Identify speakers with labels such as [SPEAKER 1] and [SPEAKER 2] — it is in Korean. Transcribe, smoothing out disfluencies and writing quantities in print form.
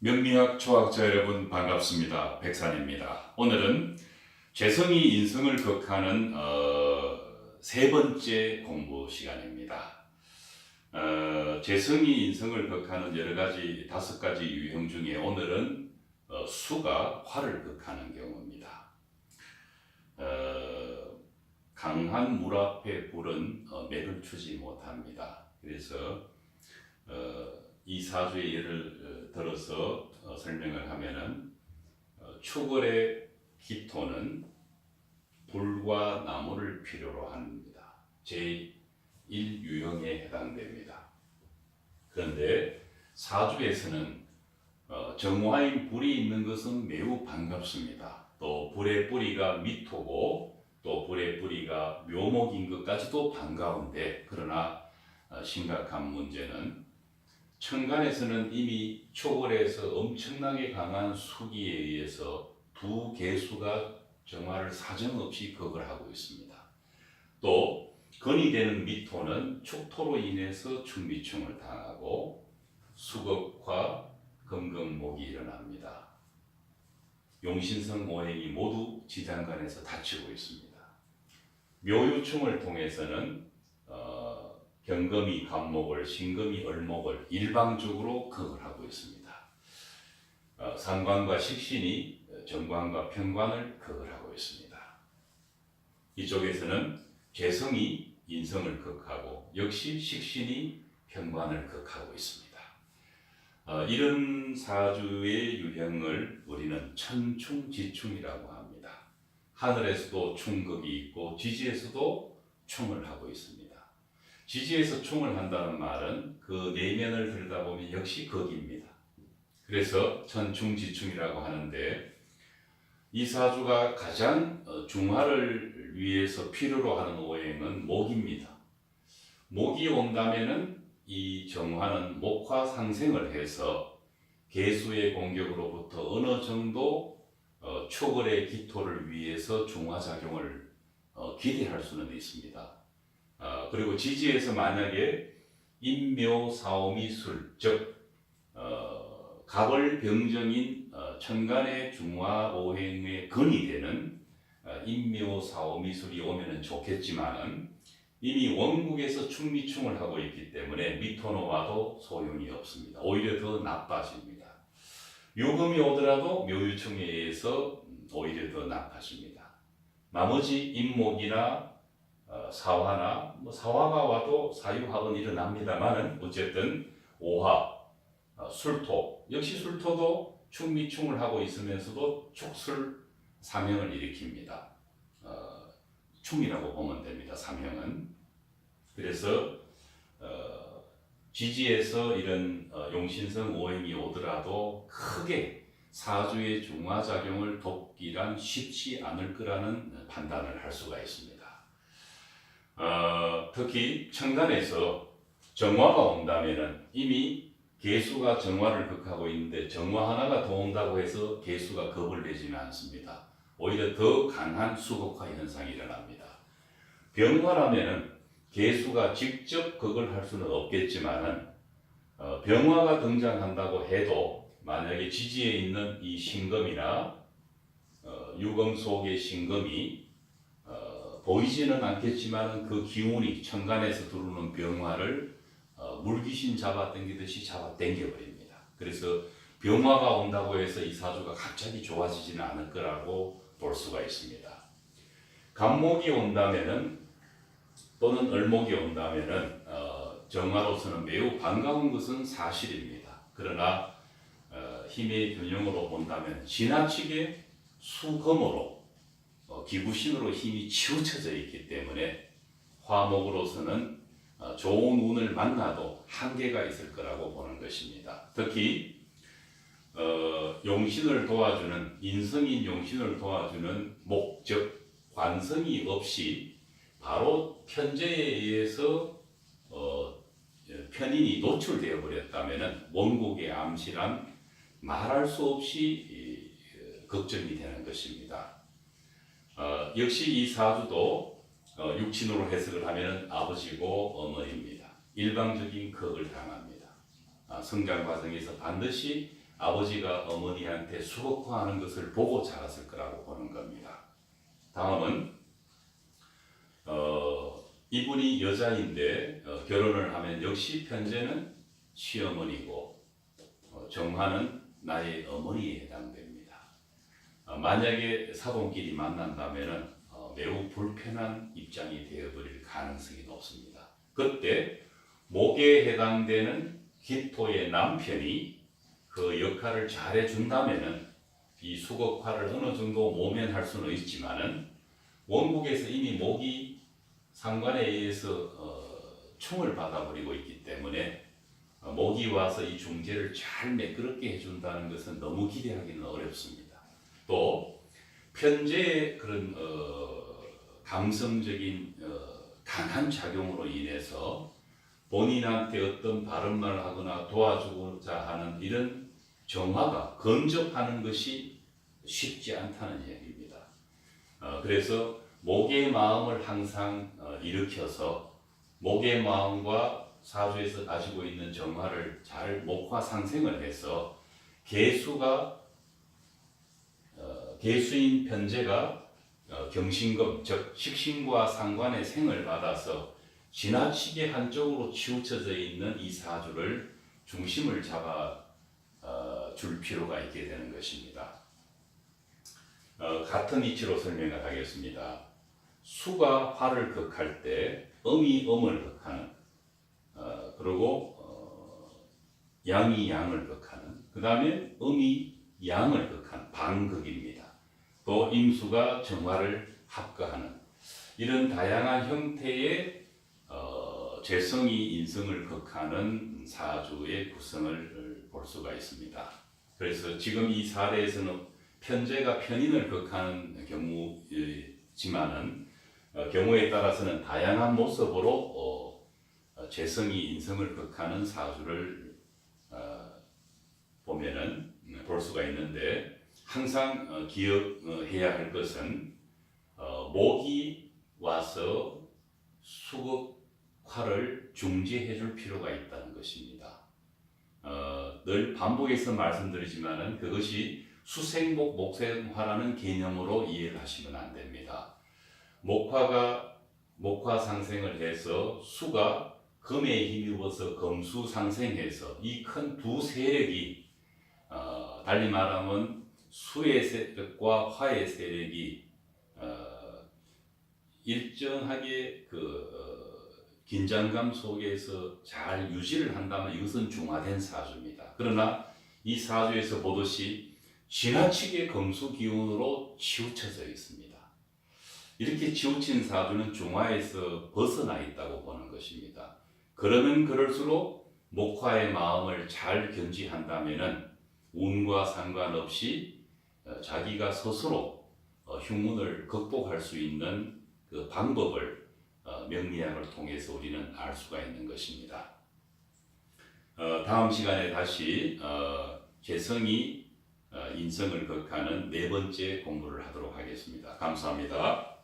[SPEAKER 1] 명리학 초학자 여러분 반갑습니다. 백산입니다. 오늘은 재성이 인성을 극하는 세 번째 공부 시간입니다. 재성이 인성을 극하는 다섯 가지 유형 중에 오늘은 수가 화를 극하는 경우입니다. 강한 물 앞에 불은 맥을 추지 못합니다. 그래서 이 사주의 예를 들어서 설명을 하면은 추골의 기토는 불과 나무를 필요로 합니다. 제1유형에 해당됩니다. 그런데 사주에서는 정화인 불이 있는 것은 매우 반갑습니다. 또 불의 뿌리가 미토고 또 불의 뿌리가 묘목인 것까지도 반가운데, 그러나 심각한 문제는 천간에서는 이미 초월에서 엄청나게 강한 수기에 의해서 두 개수가 정화를 사정없이 극을 하고 있습니다. 또 건이 되는 미토는 축토로 인해서 충미충을 당하고 수극과 금극목이 일어납니다. 용신성 오행이 모두 지장간에서 다치고 있습니다. 묘유충을 통해서는 경금이 간목을, 신금이 을목을 일방적으로 극을 하고 있습니다. 상관과 식신이 정관과 편관을 극을 하고 있습니다. 이쪽에서는 재성이 인성을 극하고 역시 식신이 편관을 극하고 있습니다. 이런 사주의 유형을 우리는 천충지충이라고 합니다. 하늘에서도 충극이 있고 지지에서도 충을 하고 있습니다. 지지에서 충을 한다는 말은 그 내면을 들여다보면 역시 극입니다. 그래서 천충지충이라고 하는데, 이 사주가 가장 중화를 위해서 필요로 하는 오행은 목입니다. 목이 온다면은 이 정화는 목화 상생을 해서 개수의 공격으로부터 어느 정도 초월의 기토를 위해서 중화작용을 기대할 수는 있습니다. 그리고 지지에서 만약에 인묘사오미술, 즉 갑을병정인 천간의 중화오행의 근이 되는 인묘사오미술이 오면은 좋겠지만은 이미 원국에서 충미충을 하고 있기 때문에 미토노와도 소용이 없습니다. 오히려 더 나빠집니다. 요금이 오더라도 묘유충에 의해서 오히려 더 나빠집니다. 나머지 인목이나 사화나 사화가 와도 사유합은 일어납니다만은 어쨌든 오화, 술토, 역시 술토도 충미충을 하고 있으면서도 축술 삼형을 일으킵니다. 충이라고 보면 됩니다. 삼형은. 그래서 지지에서 이런 용신성 오행이 오더라도 크게 사주의 중화작용을 돕기란 쉽지 않을 거라는 판단을 할 수가 있습니다. 특히 천간에서 정화가 온다면은 이미 개수가 정화를 극하고 있는데 정화 하나가 더 온다고 해서 개수가 겁을 내지는 않습니다. 오히려 더 강한 수극화 현상이 일어납니다. 병화라면은 개수가 직접 극을 할 수는 없겠지만은 병화가 등장한다고 해도 만약에 지지에 있는 이 신금이나 유금 속의 신금이 보이지는 않겠지만 그 기운이 천간에서 들어오는 병화를 물귀신 잡아당기듯이 잡아당겨버립니다. 그래서 병화가 온다고 해서 이 사주가 갑자기 좋아지지는 않을 거라고 볼 수가 있습니다. 간목이 온다면은 또는 을목이 온다면은 정화로서는 매우 반가운 것은 사실입니다. 그러나 힘의 균형으로 본다면 지나치게 수금으로 기부신으로 힘이 치우쳐져 있기 때문에 화목으로서는 좋은 운을 만나도 한계가 있을 거라고 보는 것입니다. 특히 용신을 도와주는, 인성인 용신을 도와주는 목, 즉 관성이 없이 바로 편제에 의해서 편인이 노출되어 버렸다면 원국의 암시란 말할 수 없이 걱정이 되는 것입니다. 역시 이 사주도 육친으로 해석을 하면 아버지고 어머니입니다. 일방적인 극을 당합니다. 성장 과정에서 반드시 아버지가 어머니한테 수국화하는 것을 보고 자랐을 거라고 보는 겁니다. 다음은 이분이 여자인데 결혼을 하면 역시 편제는 시어머니고 정화는 나의 어머니에 해당됩니다. 만약에 사돈끼리 만난다면 매우 불편한 입장이 되어버릴 가능성이 높습니다. 그때 목에 해당되는 기토의 남편이 그 역할을 잘해준다면 이 수국화를 어느 정도 모면할 수는 있지만은 원국에서 이미 목이 상관에 의해서 충을 받아버리고 있기 때문에 목이 와서 이 중재를 잘 매끄럽게 해준다는 것은 너무 기대하기는 어렵습니다. 또 편제의 그런 감성적인 강한 작용으로 인해서 본인한테 어떤 바른 말을 하거나 도와주고자 하는 이런 정화가 건접하는 것이 쉽지 않다는 얘기입니다. 그래서 목의 마음을 항상 일으켜서 목의 마음과 사주에서 가지고 있는 정화를 잘 목화 상생을 해서 개수인 편제가 경신금 즉 식신과 상관의 생을 받아서 지나치게 한쪽으로 치우쳐져 있는 이 사주를 중심을 잡아 줄 필요가 있게 되는 것입니다. 같은 이치로 설명을 하겠습니다. 수가 화를 극할 때 음이 음을 극하는 그리고 양이 양을 극하는 그 다음에 음이 양을 극하는 방극입니다. 또 임수가 정화를 합거하는 이런 다양한 형태의 재성이 인성을 극하는 사주의 구성을 볼 수가 있습니다. 그래서 지금 이 사례에서는 편제가 편인을 극하는 경우지만은 경우에 따라서는 다양한 모습으로 재성이 인성을 극하는 사주를 보면은 볼 수가 있는데 항상 기억해야 할 것은 목이 와서 수극화를 중지해 줄 필요가 있다는 것입니다. 늘 반복해서 말씀드리지만은 그것이 수생목 목생화라는 개념으로 이해를 하시면 안 됩니다. 목화 상생을 해서 수가 금에 힘입어서 금수 상생해서 이 큰 두 세력이 달리 말하면 수의 세력과 화의 세력이 일정하게 긴장감 속에서 잘 유지를 한다면 이것은 중화된 사주입니다. 그러나 이 사주에서 보듯이 지나치게 금수 기운으로 치우쳐져 있습니다. 이렇게 치우친 사주는 중화에서 벗어나 있다고 보는 것입니다. 그러면 그럴수록 목화의 마음을 잘 견지한다면 운과 상관없이 자기가 스스로 흉운을 극복할 수 있는 그 방법을 명리학을 통해서 우리는 알 수가 있는 것입니다. 다음 시간에 다시 재성이 인성을 극하는 네 번째 공부를 하도록 하겠습니다. 감사합니다.